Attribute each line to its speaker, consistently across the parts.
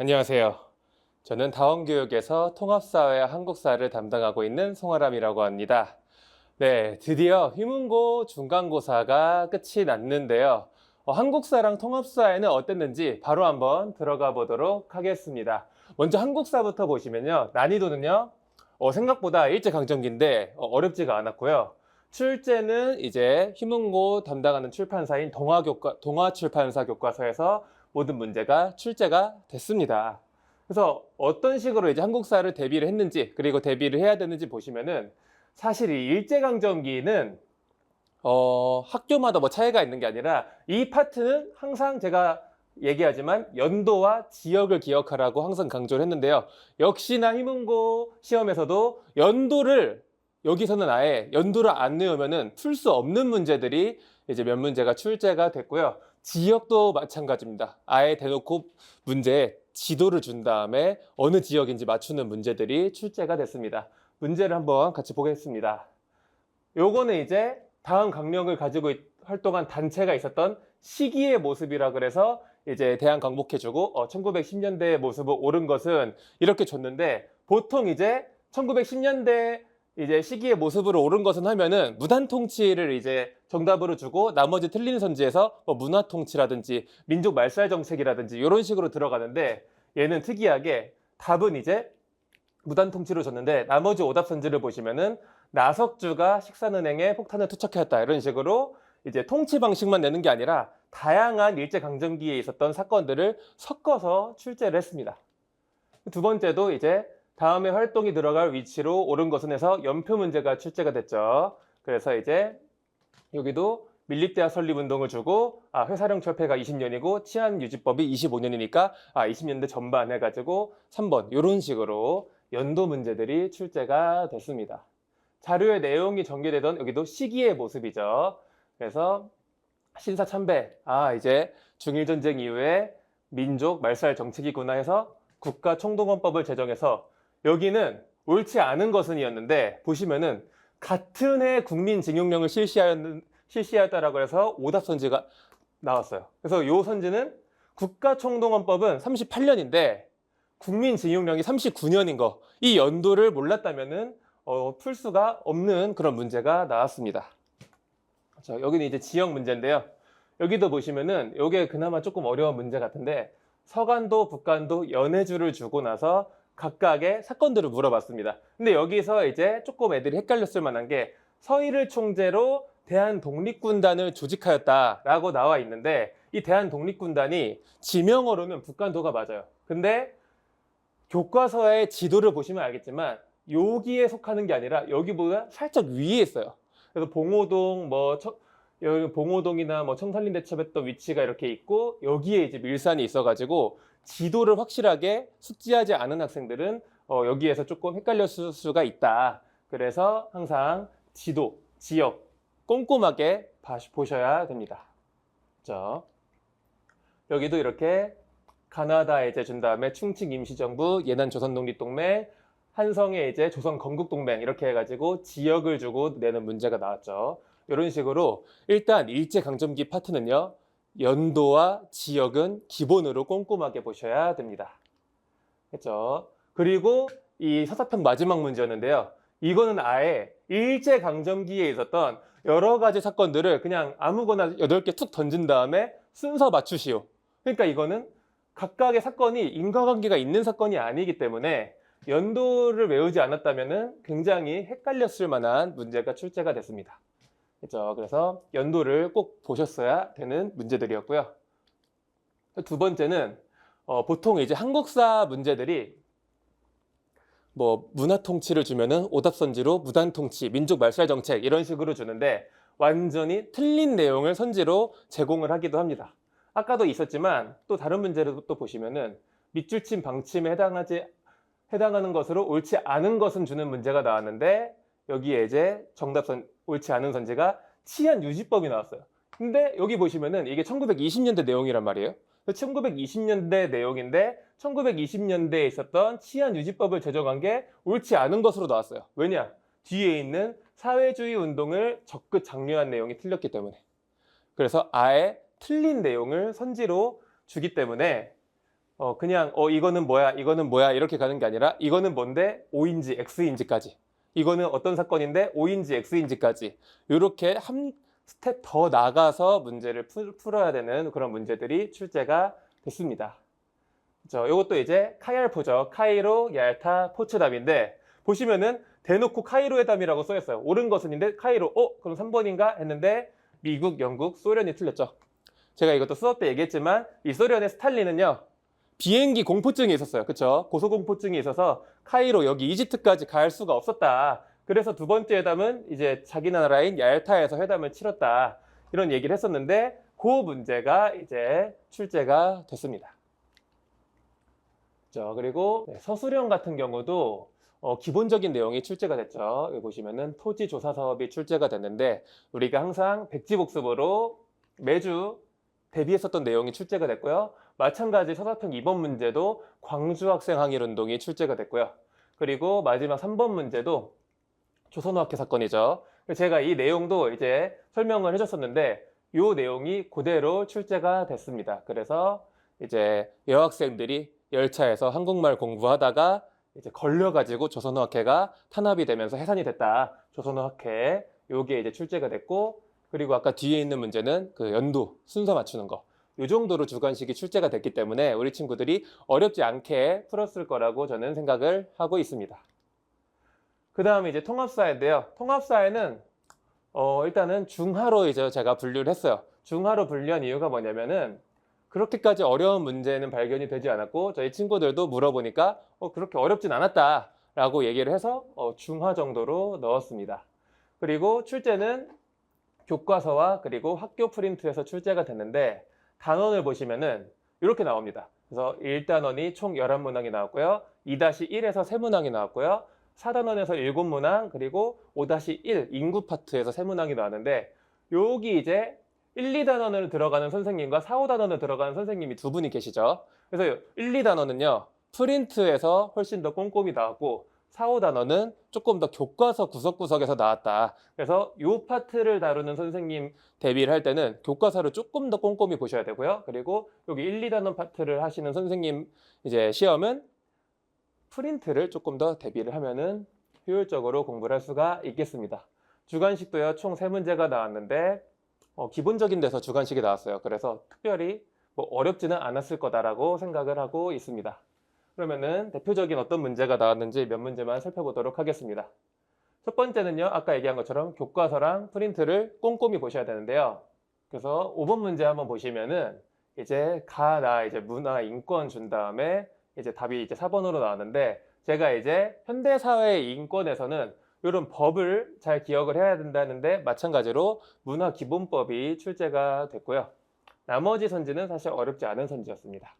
Speaker 1: 안녕하세요. 저는 다원교육에서 통합사회와 한국사를 담당하고 있는 송아람이라고 합니다. 네, 드디어 휘문고 중간고사가 끝이 났는데요. 한국사랑 통합사회는 어땠는지 바로 한번 들어가 보도록 하겠습니다. 먼저 한국사부터 보시면요. 난이도는요. 생각보다 일제강점기인데 어렵지가 않았고요. 출제는 이제 휘문고 담당하는 출판사인 동아출판사 교과서에서 모든 문제가 출제가 됐습니다. 그래서 어떤 식으로 이제 한국사를 대비를 했는지 그리고 대비를 해야 되는지 보시면은 사실 이 일제강점기는 학교마다 뭐 차이가 있는 게 아니라 이 파트는 항상 제가 얘기하지만 연도와 지역을 기억하라고 항상 강조를 했는데요. 역시나 희문고 시험에서도 연도를 여기서는 아예 연도를 안 외우면은 풀 수 없는 문제들이 이제 몇 문제가 출제가 됐고요. 지역도 마찬가지입니다. 아예 대놓고 문제에 지도를 준 다음에 어느 지역인지 맞추는 문제들이 출제가 됐습니다. 문제를 한번 같이 보겠습니다. 요거는 이제 다음 강령을 가지고 활동한 단체가 있었던 시기의 모습이라 그래서 이제 대한 광복해주고 1910년대의 모습을 옳은 것은 이렇게 줬는데 보통 이제 1910년대 이제 시기의 모습으로 옳은 것은 하면은 무단 통치를 이제 정답으로 주고 나머지 틀린 선지에서 뭐 문화 통치라든지 민족 말살 정책이라든지 이런 식으로 들어가는데 얘는 특이하게 답은 이제 무단 통치로 줬는데 나머지 오답 선지를 보시면은 나석주가 식산은행에 폭탄을 투척했다 이런 식으로 이제 통치 방식만 내는 게 아니라 다양한 일제강점기에 있었던 사건들을 섞어서 출제를 했습니다. 두 번째도 이제 다음에 활동이 들어갈 위치로 옳은 것은 해서 연표 문제가 출제가 됐죠. 그래서 이제 여기도 밀립대학 설립운동을 주고 회사령 철폐가 20년이고 치안유지법이 25년이니까 20년대 전반 해가지고 3번 이런 식으로 연도 문제들이 출제가 됐습니다. 자료의 내용이 전개되던 여기도 시기의 모습이죠. 그래서 신사참배, 이제 중일전쟁 이후에 민족 말살 정책이구나 해서 국가총동원법을 제정해서 여기는 옳지 않은 것은이었는데 보시면은 같은 해 국민징용령을 실시하였다라고 해서 오답 선지가 나왔어요. 그래서 이 선지는 국가총동원법은 38년인데 국민징용령이 39년인 거, 이 연도를 몰랐다면은 풀 수가 없는 그런 문제가 나왔습니다. 자, 여기는 이제 지역 문제인데요. 여기도 보시면은 이게 그나마 조금 어려운 문제 같은데 서간도, 북간도 연해주를 주고 나서 각각의 사건들을 물어봤습니다. 근데 여기서 이제 조금 애들이 헷갈렸을 만한 게 서희를 총재로 대한독립군단을 조직하였다라고 나와 있는데 이 대한독립군단이 지명어로는 북간도가 맞아요. 근데 교과서의 지도를 보시면 알겠지만 여기에 속하는 게 아니라 여기보다 살짝 위에 있어요. 그래서 봉오동 여기 봉오동이나 뭐 청산리 대첩했던 위치가 이렇게 있고 여기에 이제 밀산이 있어가지고 지도를 확실하게 숙지하지 않은 학생들은 여기에서 조금 헷갈렸을 수가 있다. 그래서 항상 지도, 지역 꼼꼼하게 보셔야 됩니다. 그렇죠? 여기도 이렇게 가나다에 이제 준 다음에 충칭 임시정부, 예난 조선독립동맹, 한성에 이제 조선건국동맹 이렇게 해가지고 지역을 주고 내는 문제가 나왔죠. 이런 식으로 일단 일제강점기 파트는요. 연도와 지역은 기본으로 꼼꼼하게 보셔야 됩니다. 그렇죠? 그리고 이 서사평 마지막 문제였는데요. 이거는 아예 일제강점기에 있었던 여러 가지 사건들을 그냥 아무거나 8개 툭 던진 다음에 순서 맞추시오. 그러니까 이거는 각각의 사건이 인과관계가 있는 사건이 아니기 때문에 연도를 외우지 않았다면 굉장히 헷갈렸을 만한 문제가 출제가 됐습니다. 그렇죠? 그래서 연도를 꼭 보셨어야 되는 문제들이었고요. 두 번째는 보통 이제 한국사 문제들이 뭐 문화 통치를 주면은 오답 선지로 무단 통치, 민족 말살 정책 이런 식으로 주는데 완전히 틀린 내용을 선지로 제공을 하기도 합니다. 아까도 있었지만 또 다른 문제를 또 보시면은 밑줄침 방침에 해당하는 것으로 옳지 않은 것은 주는 문제가 나왔는데 여기에 이제 옳지 않은 선지가 치안유지법이 나왔어요. 근데 여기 보시면은 이게 1920년대 내용이란 말이에요. 1920년대 내용인데 1920년대에 있었던 치안유지법을 제정한 게 옳지 않은 것으로 나왔어요. 왜냐? 뒤에 있는 사회주의 운동을 적극 장려한 내용이 틀렸기 때문에. 그래서 아예 틀린 내용을 선지로 주기 때문에 그냥 이거는 뭐야, 이거는 뭐야 이렇게 가는 게 아니라 이거는 뭔데 O인지 X인지까지, 이거는 어떤 사건인데 O인지 X인지까지 이렇게 한 스텝 더 나가서 문제를 풀어야 되는 그런 문제들이 출제가 됐습니다. 이것도 이제 카이알포죠. 카이로, 얄타, 포츠담인데 보시면은 대놓고 카이로 회담이라고 써있어요. 옳은 것은인데 카이로, 그럼 3번인가 했는데 미국, 영국, 소련이 틀렸죠. 제가 이것도 수업 때 얘기했지만 이 소련의 스탈린은요, 비행기 공포증이 있었어요. 그쵸? 고소공포증이 있어서 카이로, 여기 이집트까지 갈 수가 없었다. 그래서 두 번째 회담은 이제 자기 나라인 얄타에서 회담을 치렀다. 이런 얘기를 했었는데 그 문제가 이제 출제가 됐습니다. 그리고 서술형 같은 경우도 기본적인 내용이 출제가 됐죠. 여기 보시면은 토지 조사 사업이 출제가 됐는데 우리가 항상 백지복습으로 매주 대비했었던 내용이 출제가 됐고요. 마찬가지 서사평 2번 문제도 광주 학생 항일 운동이 출제가 됐고요. 그리고 마지막 3번 문제도 조선어학회 사건이죠. 제가 이 내용도 이제 설명을 해줬었는데 이 내용이 그대로 출제가 됐습니다. 그래서 이제 여학생들이 열차에서 한국말 공부하다가 이제 걸려가지고 조선어학회가 탄압이 되면서 해산이 됐다. 조선어학회 요게 이제 출제가 됐고, 그리고 아까 뒤에 있는 문제는 그 연도 순서 맞추는 거. 이 정도로 주관식이 출제가 됐기 때문에 우리 친구들이 어렵지 않게 풀었을 거라고 저는 생각을 하고 있습니다. 그 다음에 이제 통합사회인데요. 통합사회는 일단은 중하로 이제 제가 분류를 했어요. 중하로 분류한 이유가 뭐냐면은 그렇게까지 어려운 문제는 발견이 되지 않았고 저희 친구들도 물어보니까 그렇게 어렵진 않았다 라고 얘기를 해서 중하 정도로 넣었습니다. 그리고 출제는 교과서와 그리고 학교 프린트에서 출제가 됐는데 단원을 보시면은 이렇게 나옵니다. 그래서 1단원이 총 11문항이 나왔고요. 2-1에서 3문항이 나왔고요. 4단원에서 7문항, 그리고 5-1 인구 파트에서 3문항이 나왔는데 여기 이제 1, 2단원으로 들어가는 선생님과 4, 5단원으로 들어가는 선생님이 두 분이 계시죠. 그래서 1, 2단원은요 프린트에서 훨씬 더 꼼꼼히 나왔고 4, 5단원은 조금 더 교과서 구석구석에서 나왔다. 그래서 이 파트를 다루는 선생님 대비를 할 때는 교과서를 조금 더 꼼꼼히 보셔야 되고요. 그리고 여기 1, 2단원 파트를 하시는 선생님 이제 시험은 프린트를 조금 더 대비를 하면은 효율적으로 공부를 할 수가 있겠습니다. 주관식도요 총 3문제가 나왔는데 기본적인 데서 주관식이 나왔어요. 그래서 특별히 뭐 어렵지는 않았을 거다라고 생각을 하고 있습니다. 그러면은 대표적인 어떤 문제가 나왔는지 몇 문제만 살펴보도록 하겠습니다. 첫 번째는요, 아까 얘기한 것처럼 교과서랑 프린트를 꼼꼼히 보셔야 되는데요. 그래서 5번 문제 한번 보시면은 이제 이제 문화 인권 준 다음에 이제 답이 이제 4번으로 나왔는데 제가 이제 현대사회의 인권에서는 이런 법을 잘 기억을 해야 된다는데 마찬가지로 문화기본법이 출제가 됐고요. 나머지 선지는 사실 어렵지 않은 선지였습니다.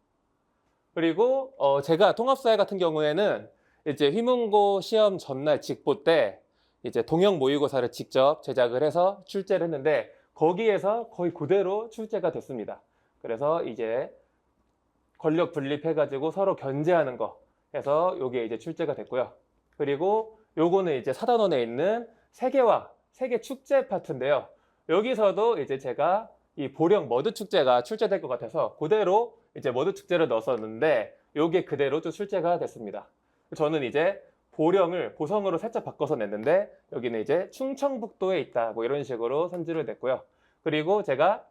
Speaker 1: 그리고 제가 통합사회 같은 경우에는 이제 휘문고 시험 전날 직보 때 이제 동형 모의고사를 직접 제작을 해서 출제를 했는데 거기에서 거의 그대로 출제가 됐습니다. 그래서 이제 권력 분립해가지고 서로 견제하는 거 해서 이게 이제 출제가 됐고요. 그리고 요거는 이제 4단원에 있는 세계화, 세계 축제 파트인데요. 여기서도 이제 제가 이 보령 머드 축제가 출제될 것 같아서 그대로 이제 머드 축제를 넣었었는데 요게 그대로 또 출제가 됐습니다. 저는 이제 보령을 보성으로 살짝 바꿔서 냈는데 여기는 이제 충청북도에 있다 뭐 이런 식으로 선지를 냈고요. 그리고 제가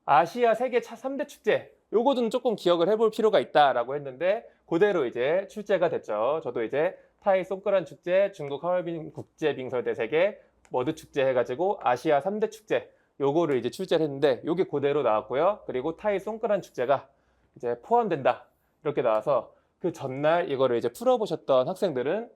Speaker 1: 아시아 세계 3대 축제 요거는 조금 기억을 해볼 필요가 있다라고 했는데 그대로 이제 출제가 됐죠. 저도 이제 타이 송크란 축제, 중국 하얼빈 국제 빙설 대세계 머드 축제 해가지고 아시아 3대 축제 요거를 이제 출제를 했는데 요게 그대로 나왔고요. 그리고 타이 송크란 축제가 이제 포함된다 이렇게 나와서 그 전날 이거를 이제 풀어보셨던 학생들은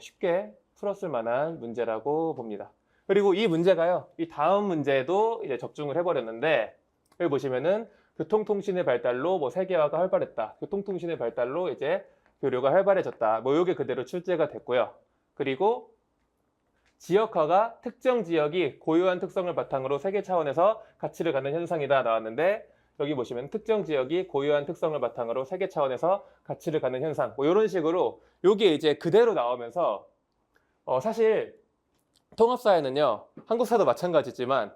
Speaker 1: 쉽게 풀었을 만한 문제라고 봅니다. 그리고 이 문제가요, 이 다음 문제도 이제 적중을 해버렸는데 여기 보시면은 교통통신의 발달로 뭐 세계화가 활발했다. 교통통신의 발달로 이제 교류가 활발해졌다. 뭐 요게 그대로 출제가 됐고요. 그리고 지역화가 특정 지역이 고유한 특성을 바탕으로 세계 차원에서 가치를 갖는 현상이다 나왔는데 여기 보시면 특정 지역이 고유한 특성을 바탕으로 세계 차원에서 가치를 갖는 현상 뭐 이런 식으로 요게 이제 그대로 나오면서 사실 통합사회는요 한국사도 마찬가지지만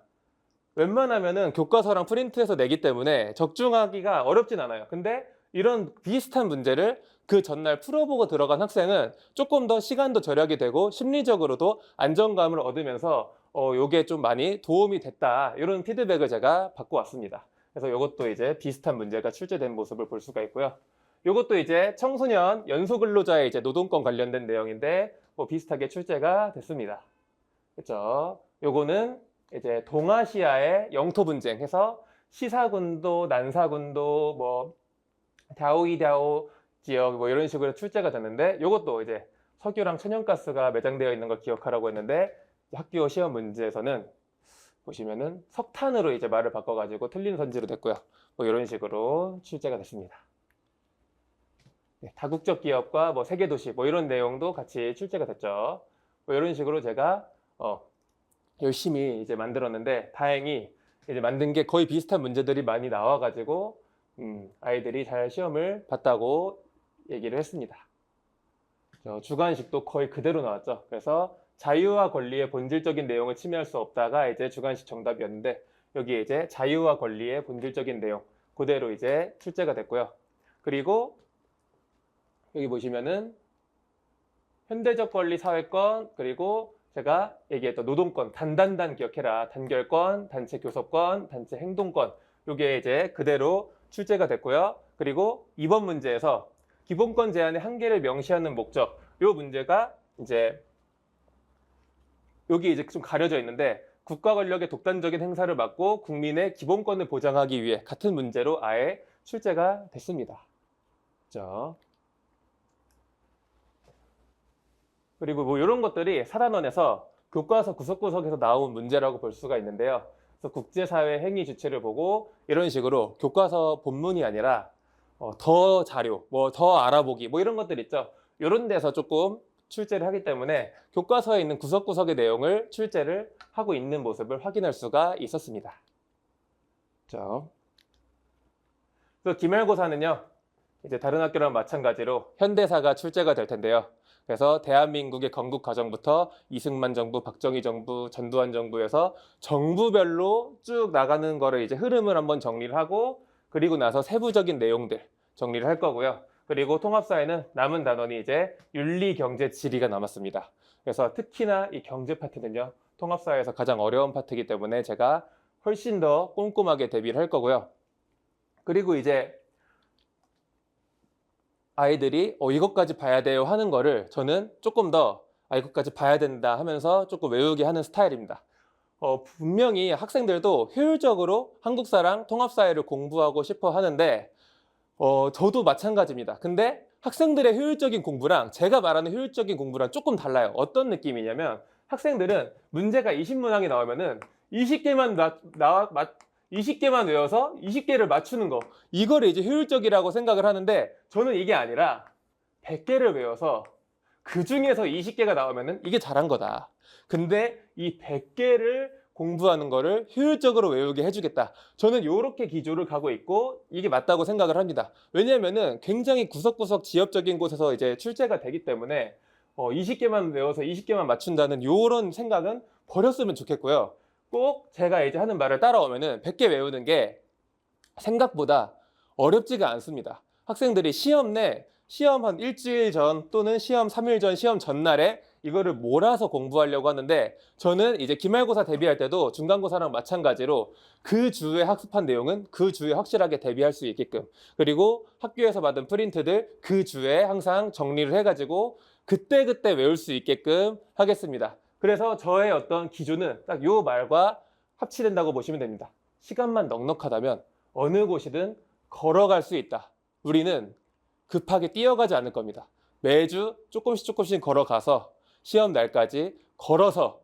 Speaker 1: 웬만하면은 교과서랑 프린트해서 내기 때문에 적중하기가 어렵진 않아요. 근데 이런 비슷한 문제를 그 전날 풀어보고 들어간 학생은 조금 더 시간도 절약이 되고 심리적으로도 안정감을 얻으면서 요게 좀 많이 도움이 됐다. 이런 피드백을 제가 받고 왔습니다. 그래서 이것도 이제 비슷한 문제가 출제된 모습을 볼 수가 있고요. 이것도 이제 청소년 연소근로자의 이제 노동권 관련된 내용인데 뭐 비슷하게 출제가 됐습니다. 그렇죠? 요거는 이제 동아시아의 영토 분쟁해서 시사군도, 난사군도, 뭐 갸오이갸오 지역 뭐 이런 식으로 출제가 됐는데 요것도 이제 석유랑 천연가스가 매장되어 있는 걸 기억하라고 했는데 학교 시험 문제에서는 보시면은 석탄으로 이제 말을 바꿔가지고 틀린 선지로 됐고요. 뭐 이런 식으로 출제가 됐습니다. 네, 다국적 기업과 뭐 세계 도시 뭐 이런 내용도 같이 출제가 됐죠. 뭐 이런 식으로 제가 열심히 이제 만들었는데 다행히 이제 만든 게 거의 비슷한 문제들이 많이 나와가지고 아이들이 잘 시험을 봤다고 얘기를 했습니다. 주관식도 거의 그대로 나왔죠. 그래서 자유와 권리의 본질적인 내용을 침해할 수 없다가 이제 주관식 정답이었는데 여기에 이제 자유와 권리의 본질적인 내용 그대로 이제 출제가 됐고요. 그리고 여기 보시면은 현대적 권리 사회권 그리고 제가 얘기했던 노동권 단단단 기억해라 단결권, 단체 교섭권, 단체 행동권 요게 이제 그대로 출제가 됐고요. 그리고 이번 문제에서 기본권 제한의 한계를 명시하는 목적 요 문제가 이제 여기 이제 좀 가려져 있는데 국가 권력의 독단적인 행사를 막고 국민의 기본권을 보장하기 위해 같은 문제로 아예 출제가 됐습니다. 그렇죠? 그리고 뭐 이런 것들이 사단원에서 교과서 구석구석에서 나온 문제라고 볼 수가 있는데요. 그래서 국제사회 행위 주체를 보고 이런 식으로 교과서 본문이 아니라 더 자료, 뭐 더 알아보기 뭐 이런 것들 있죠. 이런 데서 조금 출제를 하기 때문에 교과서에 있는 구석구석의 내용을 출제를 하고 있는 모습을 확인할 수가 있었습니다. 그렇죠? 그래서 기말고사는요. 이제 다른 학교랑 마찬가지로 현대사가 출제가 될 텐데요. 그래서 대한민국의 건국 과정부터 이승만 정부, 박정희 정부, 전두환 정부에서 정부별로 쭉 나가는 거를 이제 흐름을 한번 정리를 하고 그리고 나서 세부적인 내용들 정리를 할 거고요. 그리고 통합사회는 남은 단원이 이제 윤리, 경제, 지리가 남았습니다. 그래서 특히나 이 경제 파트는요. 통합사회에서 가장 어려운 파트이기 때문에 제가 훨씬 더 꼼꼼하게 대비를 할 거고요. 그리고 이제 아이들이 이것까지 봐야 돼요 하는 거를 저는 조금 더 이것까지 봐야 된다 하면서 조금 외우게 하는 스타일입니다. 분명히 학생들도 효율적으로 한국사랑 통합사회를 공부하고 싶어 하는데 저도 마찬가지입니다. 근데 학생들의 효율적인 공부랑 제가 말하는 효율적인 공부랑 조금 달라요. 어떤 느낌이냐면 학생들은 문제가 20문항이 나오면은 20개만 외워서 20개를 맞추는 거 이거를 이제 효율적이라고 생각을 하는데 저는 이게 아니라 100개를 외워서 그 중에서 20개가 나오면은 이게 잘한 거다. 근데 이 100개를 공부하는 거를 효율적으로 외우게 해주겠다. 저는 이렇게 기조를 가고 있고 이게 맞다고 생각을 합니다. 왜냐하면은 굉장히 구석구석 지엽적인 곳에서 이제 출제가 되기 때문에 20개만 외워서 20개만 맞춘다는 이런 생각은 버렸으면 좋겠고요. 꼭 제가 이제 하는 말을 따라오면은 100개 외우는 게 생각보다 어렵지가 않습니다. 학생들이 시험 한 일주일 전 또는 시험 3일 전 시험 전날에 이거를 몰아서 공부하려고 하는데 저는 이제 기말고사 대비할 때도 중간고사랑 마찬가지로 그 주에 학습한 내용은 그 주에 확실하게 대비할 수 있게끔 그리고 학교에서 받은 프린트들 그 주에 항상 정리를 해가지고 그때그때 외울 수 있게끔 하겠습니다. 그래서 저의 어떤 기준은 딱 요 말과 합치된다고 보시면 됩니다. 시간만 넉넉하다면 어느 곳이든 걸어갈 수 있다. 우리는 급하게 뛰어가지 않을 겁니다. 매주 조금씩 걸어가서 시험 날까지 걸어서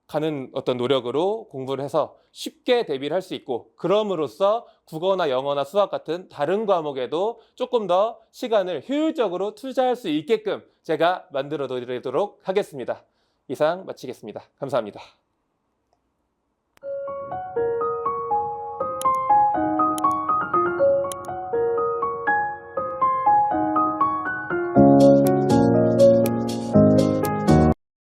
Speaker 1: 가는 어떤 노력으로 공부를 해서 쉽게 대비를 할 수 있고 그럼으로써 국어나 영어나 수학 같은 다른 과목에도 조금 더 시간을 효율적으로 투자할 수 있게끔 제가 만들어 드리도록 하겠습니다. 이상 마치겠습니다. 감사합니다.